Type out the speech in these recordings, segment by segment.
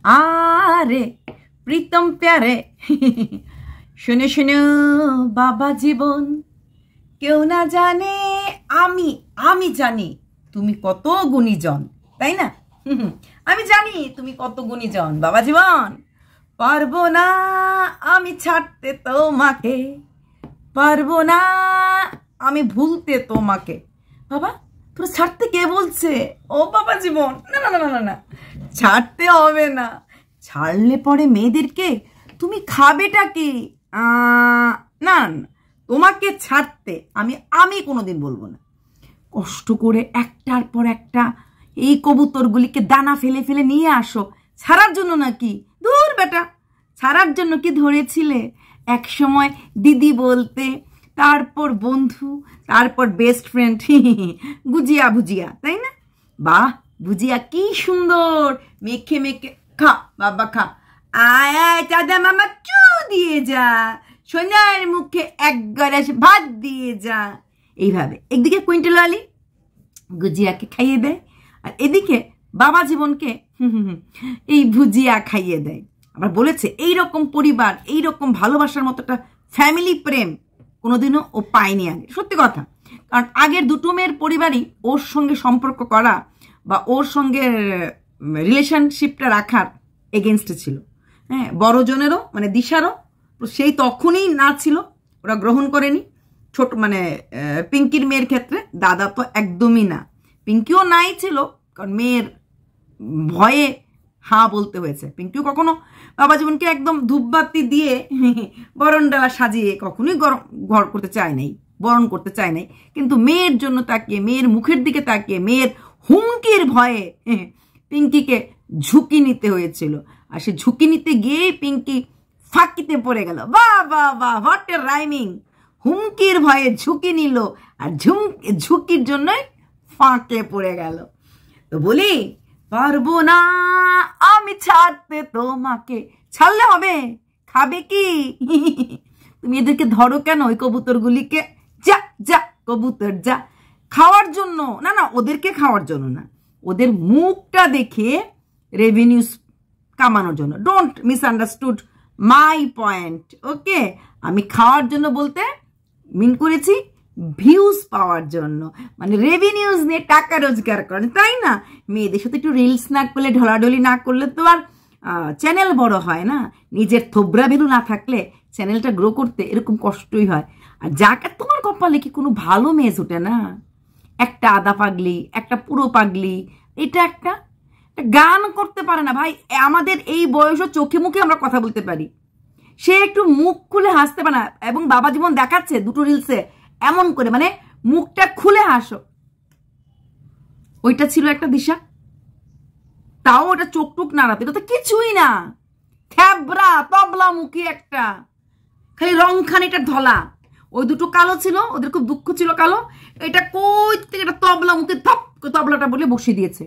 আরে প্রীতম প্যারে শুনে শুনে বাবা জীবন কেউ না জানে আমি আমি জানি তুমি কত গুণীজন, তাই না? আমি জানি তুমি কত গুণীজন বাবা জীবন। পারবো না আমি ছাড়তে তোমাকে, পারবো না আমি ভুলতে তোমাকে। বাবা তোর ছাড়তে কে বলছে? ও বাবা জীবন, না না না না না, ছাড়তে হবে না। ছাড়লে পরে মেয়েদেরকে তুমি খাবেটা কি? না, তোমাকে ছাড়তে আমি আমি কোনোদিন বলবো না। কষ্ট করে একটার পর একটা এই কবুতরগুলিকে দানা ফেলে ফেলে নিয়ে আসো ছাড়ার জন্য নাকি? দূর বেটা, ছাড়ার জন্য কি ধরেছিলে? এক সময় দিদি বলতে, তারপর বন্ধু, তারপর বেস্ট ফ্রেন্ড, গুজিয়া ভুজিয়া, তাই না? বাহ, ভুজিয়া কি সুন্দর, মেখে মেখে খা বাবা খা। আয় আয় দাদা মামা চু দিয়ে যা, সোনার মুখে এক গলাস ভাত দিয়ে যা। এইভাবে একদিকে কুইন্টাল আলী গুজিয়াকে খাইয়ে দেয়, আর এদিকে বাবা জীবনকে এই ভুজিয়া খাইয়ে দেয়। আবার বলেছে এইরকম পরিবার, এইরকম ভালোবাসার মতো একটা ফ্যামিলি প্রেম কোনোদিনও ও পায়নি আগে। সত্যি কথা, কারণ আগের দুটো মেয়ের পরিবারই ওর সঙ্গে সম্পর্ক করা বা ওর সঙ্গে রিলেশনশিপটা রাখার এগেনস্টে ছিল। হ্যাঁ, বড়জনেরও মানে দিশারও সেই তখনই না ছিল, ওরা গ্রহণ করেনি। ছোট মানে পিঙ্কির মেয়ের ক্ষেত্রে দাদা তো একদমই না, পিঙ্কিও নাই ছিল, কারণ মেয়ের ভয়ে হ্যাঁ বলতে হয়েছে। পিঙ্কিও কখনো বাবা জীবনকে একদম ধূপবাতি দিয়ে বরণ ডালা সাজিয়ে কখনোই ঘর করতে চায় নাই, বরণ করতে চায় নাই। কিন্তু মেয়ের জন্য তাকিয়ে, মেয়ের মুখের দিকে তাকিয়ে, মেয়ের হুমকির ভয়ে পিঙ্কিকে ঝুঁকি নিতে হয়েছিল। আর সে ঝুঁকি নিতে গিয়েই পিঙ্কি ফাঁকিতে পড়ে গেল। বাহ বাহ বাহ, হোয়াট এ রাইমিং! হুমকির ভয়ে ঝুঁকি নিল, আর ঝুঁকির জন্যই ফাঁকে পড়ে গেল। তো বলি, পারবো না আমি ছাড়তে তোমাকে। ছাড়লে হবে, খাবে কি? তুমি এদেরকে ধরো কেন, ওই কবুতরগুলিকে? যা যা কবুতর যা, খাওয়ার জন্য না, না ওদেরকে খাওয়ার জন্য না, ওদের মুখটা দেখে রেভিনিউস কামানোর জন্য। ডোন্ট মিসআন্ডারস্টুড মাই পয়েন্ট, ওকে? আমি খাওয়ার জন্য বলতে মিন করেছি ভিউজ পাওয়ার জন্য, মানে রেভিনিউজ নিয়ে টাকা রোজগার করেন, তাই না? মেয়েদের সাথে একটু রিলস না করলে, ঢলাঢলি না করলে তো আর চ্যানেল বড় হয় না। নিজের থোবরা ভ্যালু না থাকলে চ্যানেলটা গ্রো করতে এরকম কষ্টই হয়। আর যাকে তোমার কপালে কি কোনো ভালো মেয়ে জুটে না? একটা আদা পাগলি, একটা পুরো পাগলি, এটা একটা গান করতে পারে না ভাই। আমাদের এই বয়সও চোখে মুখে আমরা কথা বলতে পারি, সে একটু মুখ খুলে হাসতে পারে না। এবং বাবা জীবন দেখাচ্ছে দুটো রিলসে এমন করে, মানে মুখটা খুলে হাসো। ওইটা ছিল একটা দিশা, তাও ওটা চোখ টুক নাড়াতে, এটা তো কিছুই না। থ্যাবরা তবলা মুখী একটা, খালি রংখানিটা ধলা। ওই দুটো কালো ছিল, ওদের খুব দুঃখ ছিল কালো। এটা কই থেকে একটা তবলা মুখে থপ তবলাটা বলে বসিয়ে দিয়েছে।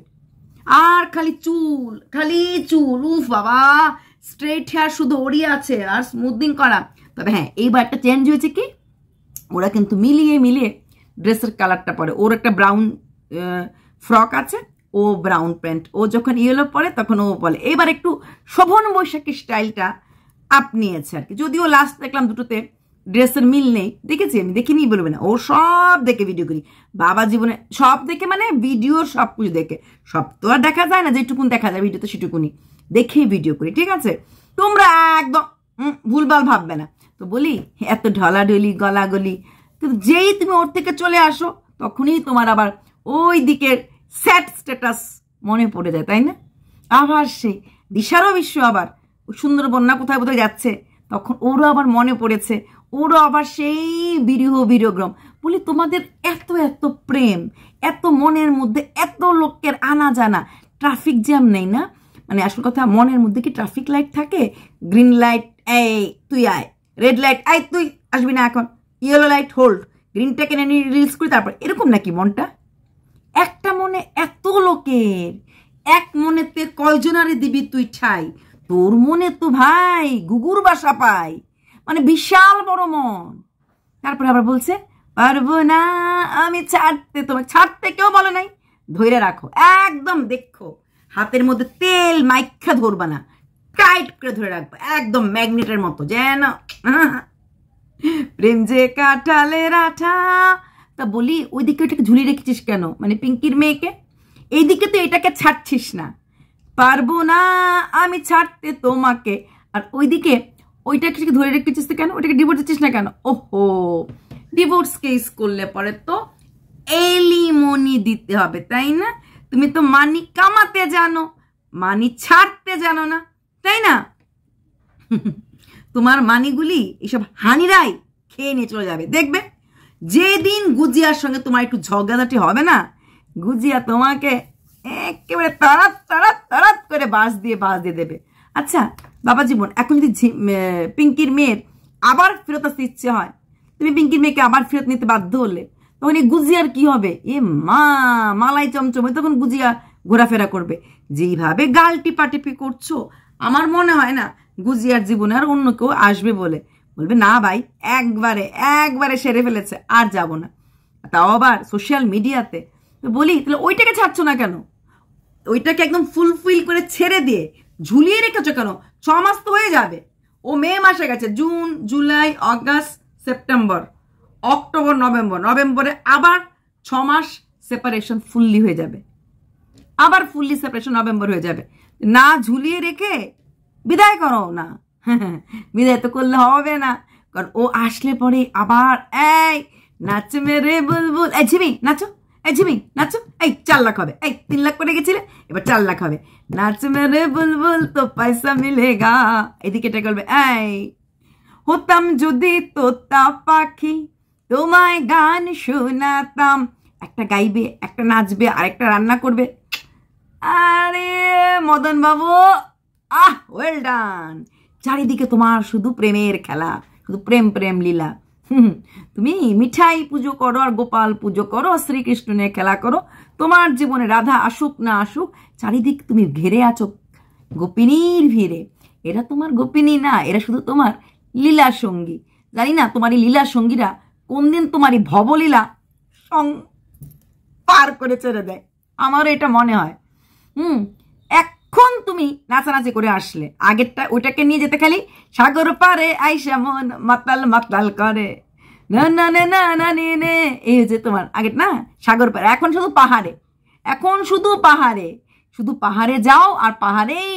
আর খালি চুল, খালি চুল, উফ বাবা, স্ট্রেট হেয়ার শুধু ওরই আছে আর স্মুথিং করা। তবে হ্যাঁ, এইবার একটা চেঞ্জ হয়েছে কি, ওরা কিন্তু মিলিয়ে মিলিয়ে ড্রেসের কালারটা পরে। ওর একটা ব্রাউন ফ্রক আছে, ও ব্রাউন প্যান্ট, ও যখন ইয়েলো পরে তখন ও বলে এবার একটু শোভন বৈশাখী স্টাইলটা আপ নিয়েছে আর কি। যদিও লাস্ট দেখলাম দুটোতে ড্রেসের মিল নেই, দেখেছি আমি, দেখিনি বলবে না। ও সব দেখে ভিডিও করি, বাবা জীবনে সব দেখে, মানে ভিডিও সব কিছু দেখে। সব তো আর দেখা যায় না, যেটুকুন দেখা যায় ভিডিওতে সেটুকুনি দেখেই ভিডিও করি, ঠিক আছে? তোমরা একদম ভুলভাল ভাববে না। তো বলি, এত ঢলাঢলি গলাগলি, কিন্তু যেই তুমি ওর থেকে চলে আসো তখনই তোমার আবার ওই দিকের স্যাড স্ট্যাটাস মনে পড়ে যায়, তাই না? আবার সেই দিশারও বিশ্ব, আবার সুন্দরবন না কোথায় কোথায় যাচ্ছে, তখন ওরও আবার মনে পড়েছে, ওরও আবার সেই বিরহ বিরগ্রম। বলি, তোমাদের এত এত প্রেম, এত মনের মধ্যে এত লোকের আনা জানা, ট্রাফিক জ্যাম নেই না? মানে আসল কথা, মনের মধ্যে কি ট্রাফিক লাইট থাকে? গ্রিন লাইট এই তুই আয়, রেড লাইট আয় তুই আসবি না এখন, ইয়েলো লাইট হোল্ড, গ্রিনটাকে নিয়ে রিলস করি, তারপর এরকম নাকি মনটা? একটা মনে এত লোকের, এক মনেতে কয়জনারে দিবি তুই ঠাই? তোর মনে তো ভাই গুগুর বাসা পাই, মানে বিশাল বড় মন। তারপরে আবার বলছে পারবো না আমি ছাড়তে, তোমাকে ছাড়তে কেউ বলে নাই, ধরে রাখো একদম। দেখো হাতের মধ্যে তেল মাইখা ধরবা না, টাইট করে ধরে রাখবা একদম ম্যাগনেটের মতো, যেন প্রেম যে কাঁঠালের আঠা। তা বলি ওইদিকে ওইটাকে ঝুলিয়ে রেখেছিস কেন, মানে পিঙ্কির মেয়েকে? এইদিকে তো এটাকে ছাড়ছিস না, পারবো না আমি ছাড়তে তোমাকে। আর ওইদিকে ওইটাকে ধরে রেখেছিস কেন, ওইটাকে ডিভোর্স দিচ্ছিস না কেন? ওহো, ডিভোর্স কেস করলে পরে তো এলিমনি দিতে হবে, তাই না? তুমি তো মানি কামাতে জানো, মানি ছাড়তে জানো না, তাই না? তোমার মানিগুলি এইসব হানিরাই খেয়ে নিয়ে চলে যাবে। দেখবে যেদিন গুজিয়ার সঙ্গে তোমার একটু ঝগড়াঝাটি হবে না, গুজিয়া তোমাকে একেবারে তাড়াত তাড়াত তাড়াত করে বাস দিয়ে দেবে। আচ্ছা বাবা জীবন, এখন যদি পিঙ্কির মেয়ের আবার ফেরত আসতে ইচ্ছে হয়, তুমি পিঙ্কির মেয়েকে আবার ফেরত নিতে বাধ্য হলে, তখন এই গুজিয়ার কি হবে? এ মা, মালাই চমচমে তখন গুজিয়া ঘোরাফেরা করবে। যেইভাবে গাল টিপাটিপি করছো, আমার মনে হয় না গুজিয়ার জীবনে আর অন্য কেউ আসবে বলে। বলবে না ভাই, একবারে সেরে ফেলেছে, আর যাব না। তাও আবার সোশ্যাল মিডিয়াতে। তো বলি তাহলে ওইটাকে ছাড়ছো না কেন? ওইটাকে একদম ফুলফিল করে ছেড়ে দিয়ে ঝুলিয়ে রেখেছো কেন? 6 মাস তো হয়ে যাবে, ও মে মাসে গেছে, June July August September October নভেম্বরে আবার 6 মাস সেপারেশন ফুললি হয়ে যাবে, আবার ফুললি সেপারেশন নভেম্বর হয়ে যাবে। না ঝুলিয়ে রেখে বিদায় করো না। বিদায় তো করলে হবে না, কারণ ও আসলে পরে আবার এই নাচ মেরে বুলবুল, এই ঝিমি নাচো, এই ঝিমি নাচো, এই 4 লাখ হবে, এই 3 লাখ করে গেছিলে, এবার 4 লাখ হবে, নাচ মেরে বুলবুল তো পয়সা মিলেগা। এদিকে এটা করবে, এই হতাম যদি তোতা পাখি তোমায় গান শোনাতাম। একটা গাইবে, একটা নাচবে, আর একটা রান্না করবে। আরে মদন বাবু, ওয়েল ডান। চারিদিকে তোমার শুধু প্রেমের খেলা, শুধু প্রেম প্রেম লীলা। তুমি মিঠাই পুজো করো আর গোপাল পুজো করো, শ্রীকৃষ্ণের খেলা করো। তোমার জীবনে রাধা আসুক না আসুক, চারিদিক তুমি ঘেরে আছো গোপিনীর ভিড়ে। এরা তোমার গোপিনী না, এরা শুধু তোমার লীলা সঙ্গী। জানি না তোমার এই লীলা সঙ্গীরা কোন দিন তোমারই ভবলীলা পার করে ছেড়ে দেয়, আমারও এটা মনে হয়। এখন তুমি নাচানাচি করে আসলে, আগেরটা ওইটাকে নিয়ে যেতে খালি সাগর পারে আইসা মন মাতাল মাতাল করে, না না না না না নে, এই হচ্ছে তোমার আগের না সাগর পারে। এখন শুধু পাহাড়ে, এখন শুধু পাহাড়ে, শুধু পাহাড়ে যাও, আর পাহাড়েই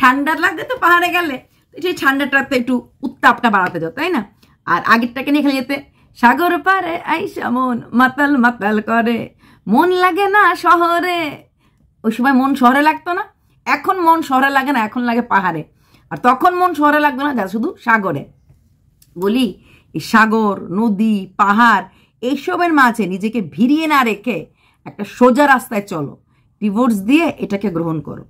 ঠান্ডা লাগবে তো পাহাড়ে গেলে, সেই ঠান্ডাটাতে একটু উত্তাপটা বাড়াতে যাও, তাই না? আর আগেরটাকে নিয়ে খালি যেতে সাগর পারে আইসা মন মাতাল মাতাল করে, মন লাগে না শহরে। ওই সময় মন শহরে লাগতো না, এখন মন শহরে লাগে না, এখন লাগে পাহাড়ে। আর তখন মন শহরে লাগতো না, যা শুধু সাগরে। বলি এই সাগর, নদী, পাহাড় এইসবের মাঝে নিজেকে ভিড়িয়ে না রেখে একটা সোজা রাস্তায় চলো, ডিভোর্স দিয়ে এটাকে গ্রহণ করো।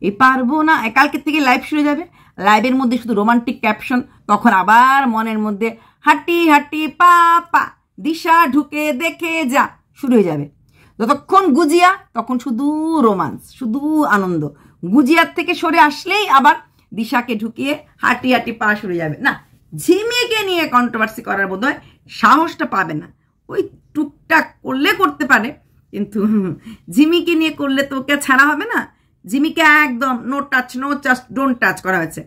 এই পারবো না, কালকের থেকে লাইভ শুরু যাবে, লাইভের মধ্যে শুধু রোমান্টিক ক্যাপশন, তখন আবার মনের মধ্যে হাঁটি হাঁটি পা পা দিশা ঢুকে দেখে যা শুরু হয়ে যাবে। যতক্ষণ গুজিয়া, তখন শুধু রোমান্স, শুধু আনন্দ। গুজিয়ার থেকে সরে আসলেই আবার দিশাকে ঢুকিয়ে হাঁটি হাঁটি পা শুরু যাবে। না, ঝিমিকে নিয়ে কন্ট্রোভার্সি করার বোধ হয় সাহসটা পাবে না। ওই টুকটাক করলে করতে পারে, কিন্তু ঝিমিকে নিয়ে করলে তো ওকে ছাড়া হবে না। ঝিমিকে একদম no touch, no touch, don't touch করা হয়েছে।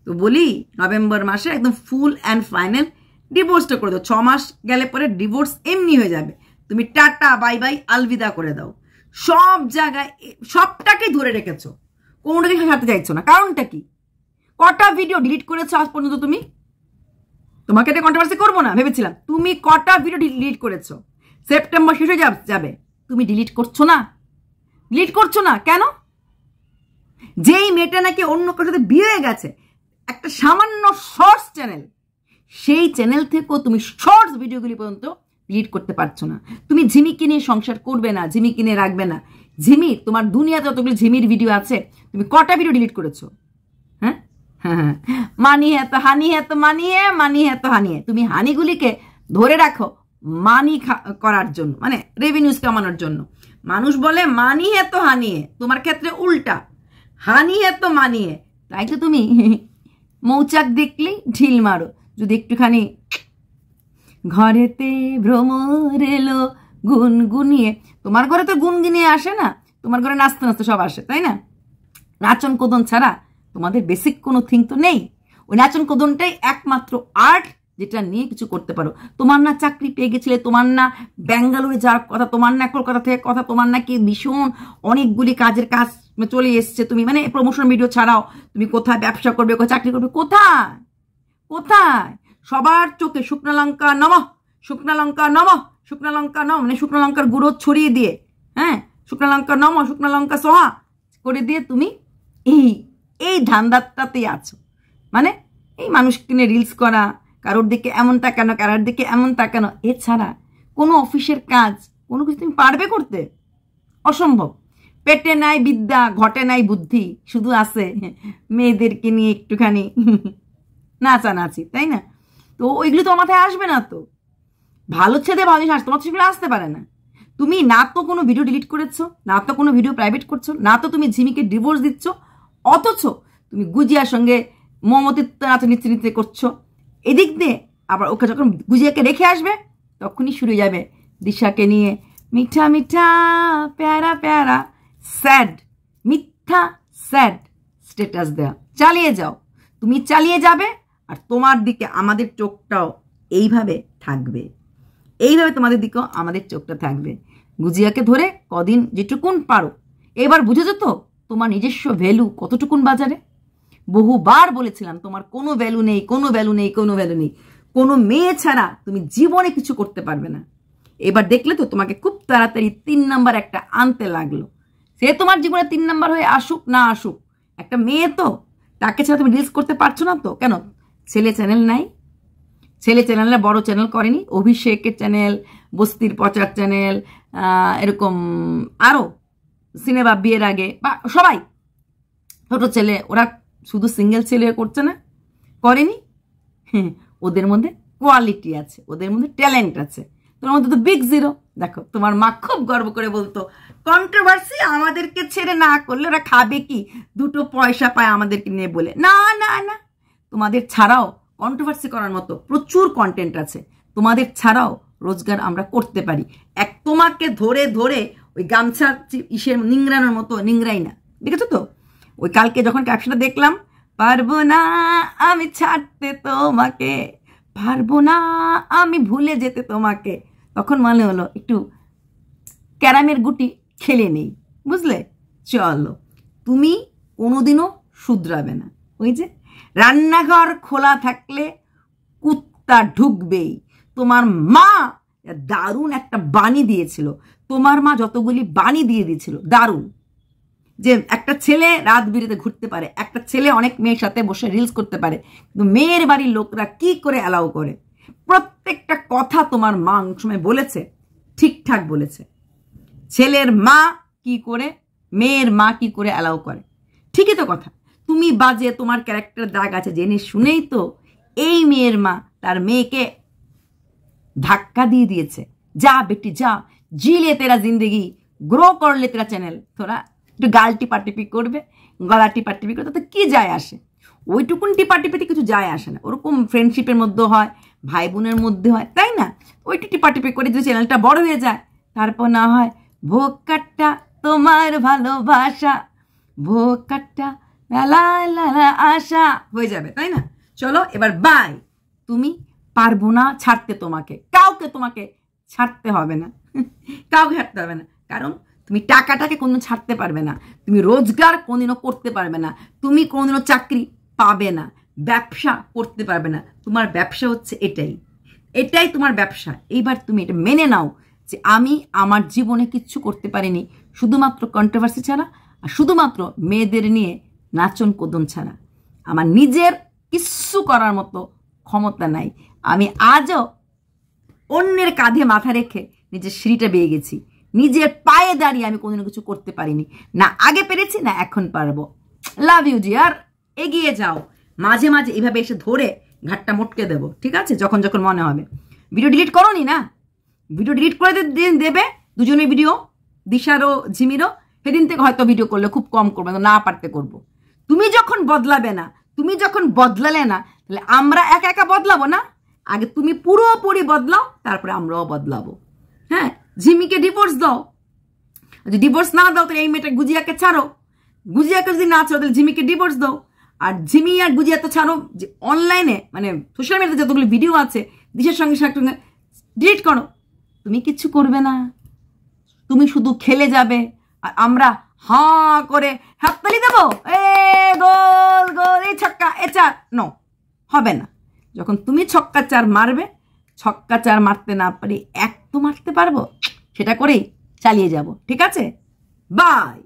তো বলি নভেম্বর মাসে একদম ফুল অ্যান্ড ফাইনাল ডিভোর্সটা করে দাও। 6 মাস গেলে পরে ডিভোর্স এমনি হয়ে যাবে। তুমি টাটা বাই বাই আলবিদা করে দাও। সব জায়গায় সবটাকে ধরে রেখেছো, কোনোটাকে ছাড়তে চাইছো না, কারণটা কি? কটা ভিডিও ডিলিট করেছো আজ পর্যন্ত তুমি? তোমাকে এটা কন্ট্রোভার্সি করবো না ভেবেছিলাম। তুমি কটা ভিডিও ডিলিট করেছো? সেপ্টেম্বর শেষ হয়ে যাবে, তুমি ডিলিট করছো না, ডিলিট করছো না কেন? যেই মেয়েটা নাকি অন্য কারোর সাথে বিয়ে হয়ে গেছে, একটা সামান্য শর্টস চ্যানেল, সেই চ্যানেল থেকেও তুমি শর্টস ভিডিওগুলি পর্যন্ত ডিলিট করতে পারছো না। তুমি ঝিমিকে নিয়ে সংসার করবে না, ঝিমিকে নিয়ে রাখবে না। ঝিমি, তোমার দুনিয়াতে যতগুলি ঝিমির ভিডিও আছে, তুমি কটা ভিডিও ডিলিট করেছো? হ্যাঁ, মানি হ্যাঁ তো হানি, হ্যাঁ তো মানি হ্যাঁ, মানি হ্যাঁ তো হানি হ্যাঁ। তুমি হানিগুলিকে ধরে রাখো মানি করার জন্য, মানে রেভিনিউজ কামানোর জন্য। মানুষ বলে মানি হ্যাঁ তো হানি হ্যাঁ, তোমার ক্ষেত্রে উল্টা, হানি হ্যাঁ তো মানি হ্যাঁ। তাই তো তুমি মৌচাক দেখলেই ঢিল মারো। যদি একটুখানি ঘরেতে ভ্রমর এলো গুনগুনিয়ে, তোমার ঘরে তো গুনগুনিয়ে আসে না, তোমার ঘরে নাচতে নাচতে সব আসে, তাই না? নাচন কোদন ছাড়া তোমাদের বেসিক কোনো থিং তো নেই। ওই নাচন কোদনটাই একমাত্র আর্ট যেটা নিয়ে কিছু করতে পারো। তোমার না চাকরি পেয়ে গেছিলে, তোমার না ব্যাঙ্গালোরে যাওয়ার কথা, তোমার না কলকাতা থেকে কথা, তোমার নাকি ভীষণ অনেকগুলি কাজের কাজ চলে এসছে, তুমি মানে প্রমোশন ভিডিও ছাড়াও তুমি কোথায় ব্যবসা করবে, কোথায় চাকরি করবে, কোথায় কোথায়? সবার চোখে শুকনো লঙ্কা নমঃ, শুকনো লঙ্কা নমঃ, শুকনো লঙ্কা নম, মানে শুকনো লঙ্কার গুঁড়ো ছড়িয়ে দিয়ে, হ্যাঁ, শুকনো লঙ্কা নমঃ, শুকনো লঙ্কা সোহা করে দিয়ে তুমি এই ধান্দাটাতেই আছো। মানে এই মানুষকে নিয়ে রিলস করা, কারোর দিকে এমন তাকানো, কারোর দিকে এমন তাকানো, এছাড়া কোনো অফিসের কাজ কোনো কিছু তুমি পারবে করতে? অসম্ভব। পেটে নাই বিদ্যা, ঘটে নাই বুদ্ধি, শুধু আছে মেয়েদেরকে নিয়ে একটুখানি নাচানাচি, তাই না? তো ওইগুলো তো মাথায় আসবে না। তো ভালো ছেলে ভালো জিনিস আসতো, তোমার সেগুলো আসতে পারে না। তুমি না তো কোনো ভিডিও ডিলিট করেছো, না তো কোনো ভিডিও প্রাইভেট করছো, না তো তুমি ঝিমিকে ডিভোর্স দিচ্ছ, অথচ তুমি গুজিয়ার সঙ্গে মমতির নাচানিচে নিতে করছো। এদিক দিয়ে আবার ওকে যখন গুজিয়াকে রেখে আসবে তখনই শুরু হয়ে যাবে দিশাকে নিয়ে মিঠা মিঠা প্যারা প্যারা স্যাড, মিথ্যা স্যাড স্ট্যাটাস দেওয়া। চালিয়ে যাও, তুমি চালিয়ে যাবে, আর তোমার দিকে আমাদের চোখটাও এইভাবে থাকবে, এইভাবে তোমাদের দিকেও আমাদের চোখটা থাকবে। গুজিয়াকে ধরে কদিন যেটুকুন পারো। এবার বুঝেছো তো তোমার নিজস্ব ভ্যালু কতটুকুন বাজারে? বহুবার বলেছিলাম তোমার কোনো ভ্যালু নেই, কোনো ভ্যালু নেই, কোনো ভ্যালু নেই। কোনো মেয়ে ছাড়া তুমি জীবনে কিছু করতে পারবে না। এবার দেখলে তো তোমাকে খুব তাড়াতাড়ি 3 নাম্বার একটা আনতে লাগলো। সে তোমার জীবনে 3 নাম্বার হয়ে আসুক না আসুক, একটা মেয়ে তো, তাকে ছাড়া তুমি রিলস করতে পারছো না তো? কেন ছেলে চ্যানেল নাই? ছেলে চ্যানেলে বড় চ্যানেল করেনি? অভিষেকের চ্যানেল, বস্তির পচার চ্যানেল, এরকম আরও সিনেমা বিয়ের আগে বা সবাই ছোট ছেলে, ওরা শুধু সিঙ্গেল ছেলে করছে না, করেনি? হ্যাঁ, ওদের মধ্যে কোয়ালিটি আছে, ওদের মধ্যে ট্যালেন্ট আছে। তোমার মধ্যে তো বিগ জিরো। দেখো তোমার মা খুব গর্ব করে বলতো, কন্ট্রোভার্সি আমাদেরকে ছেড়ে না করলে ওরা খাবে কি, 2 পয়সা পায় আমাদেরকে নিয়ে বলে। না না না, তোমাদের ছাড়াও কন্ট্রোভার্সি করার মতো প্রচুর কন্টেন্ট আছে, তোমাদের ছাড়াও রোজগার আমরা করতে পারি। এক তোমাকে ধরে ধরে ওই গামছা ইসের নিংড়ানোর মতো নিংড়াই না। দেখেছো তো ওই কালকে যখন ক্যাপশনটা দেখলাম, পারবো না আমি ছাড়তে তোমাকে, পারবো না আমি ভুলে যেতে তোমাকে, তখন মনে হলো একটু ক্যারামের গুটি খেলে নেই, বুঝলে? চলো, তুমি কোনোদিনও শুধরাবে না। ওই যে রান্নাঘর খোলা থাকলে কুত্তা ঢুকবেই। তোমার মা দারুণ একটা বাণী দিয়েছিল, তোমার মা যতগুলি বাণী দিয়ে দিয়েছিল দারুণ, যে একটা ছেলে রাত বিরেতে ঘুরতে পারে, একটা ছেলে অনেক মেয়ের সাথে বসে রিলস করতে পারে, কিন্তু মেয়ের বাড়ির লোকরা কি করে অ্যালাউ করে? প্রত্যেকটা কথা তোমার মা অনেক সময় বলেছে, ঠিকঠাক বলেছে। ছেলের মা কি করে, মেয়ের মা কি করে অ্যালাউ করে? ঠিকই তো কথা। তুমি বাজে, তোমার ক্যারেক্টার দাগ আছে জেনে শুনেই তো এই মেয়ের মা তার মেয়েকে ধাক্কা দিয়ে দিয়েছে, যা বেটি যা, জিলে তেরা জিন্দগি, গ্রো করলে তেরা চ্যানেল, তোরা একটু গাল টিপাটিপি করবে, গলা টিপাটিপি করবে, তাতে কি যায় আসে? ওইটুকুন টিপাটিপিতে কিছু যায় আসে না। ওরকম ফ্রেন্ডশিপের মধ্যে হয়, ভাই বোনের মধ্যে হয়, তাই না? ওইটু টিপাটিপি করে যদি চ্যানেলটা বড় হয়ে যায়, তারপর না হয় ভোগ কাটটা তোমার ভালোবাসা, ভোগ কাটটা লালা লালা আশা হয়ে যাবে, তাই না? চলো এবার বাই। তুমি পারবো না ছাড়তে তোমাকে, কাউকে তোমাকে ছাড়তে হবে না, কাউকে ছাড়তে হবে না, কারণ তুমি টাকাটাকে কোনদিন ছাড়তে পারবে না, তুমি রোজগার কোনদিনও করতে পারবে না, তুমি কোনদিনও চাকরি পাবে না, ব্যবসা করতে পারবে না। তোমার ব্যবসা হচ্ছে এটাই, এটাই তোমার ব্যবসা। এইবার তুমি এটা মেনে নাও যে আমি আমার জীবনে কিচ্ছু করতে পারিনি শুধুমাত্র কন্ট্রোভার্সি ছাড়া, আর শুধুমাত্র মেয়েদের নিয়ে নাচন কোদন ছাড়া। আমার নিজের কিচ্ছু করার মতো ক্ষমতা নাই। আমি আজও অন্যের কাঁধে মাথা রেখে নিজের সিঁড়িটা বেয়ে গেছি, নিজের পায়ে দাঁড়িয়ে আমি কোনোদিনও কিছু করতে পারিনি, না আগে পেরেছি না এখন পারবো। লাভ ইউ ডিয়ার, এগিয়ে যাও। মাঝে মাঝে এইভাবে এসে ধরে ঘাটটা মোটকে দেবো, ঠিক আছে? যখন যখন মনে হবে। ভিডিও ডিলিট করোনি না, ভিডিও ডিলিট করে দেবে দুজনের ভিডিও, দিশারও ঝিমিরও। সেদিন থেকে হয়তো ভিডিও করলে খুব কম করবে, না পারতে করবো। তুমি যখন বদলাবে না, তুমি যখন বদলালে না, তাহলে আমরা একা একা বদলাবো না। আগে তুমি পুরোপুরি বদলাও, তারপরে আমরাও বদলাবো। হ্যাঁ, ঝিমিকে ডিভোর্স দাও, যদি ডিভোর্স না দাও তাহলে এই মেয়েটা গুজিয়াকে ছাড়ো, গুজিয়াকে যদি না ছাড়ো তাহলে ঝিমিকে ডিভোর্স দাও। আর ঝিমি আর গুজিয়া তো ছাড়ো, যে অনলাইনে মানে সোশ্যাল মিডিয়াতে যতগুলো ভিডিও আছে দিশার সঙ্গে সঙ্গে ডিলিট করো। তুমি কিচ্ছু করবে না, তুমি শুধু খেলে যাবে আর আমরা হাঁ করে হাততালি দেবো, এ গোল গোল, এই ছক্কা, এ চার। নো, হবে না। যখন তুমি ছক্কা চার মারবে, ছক্কা চার মারতে না পারি এক তো মারতে পারবো, সেটা করেই চালিয়ে যাব। ঠিক আছে, বাই।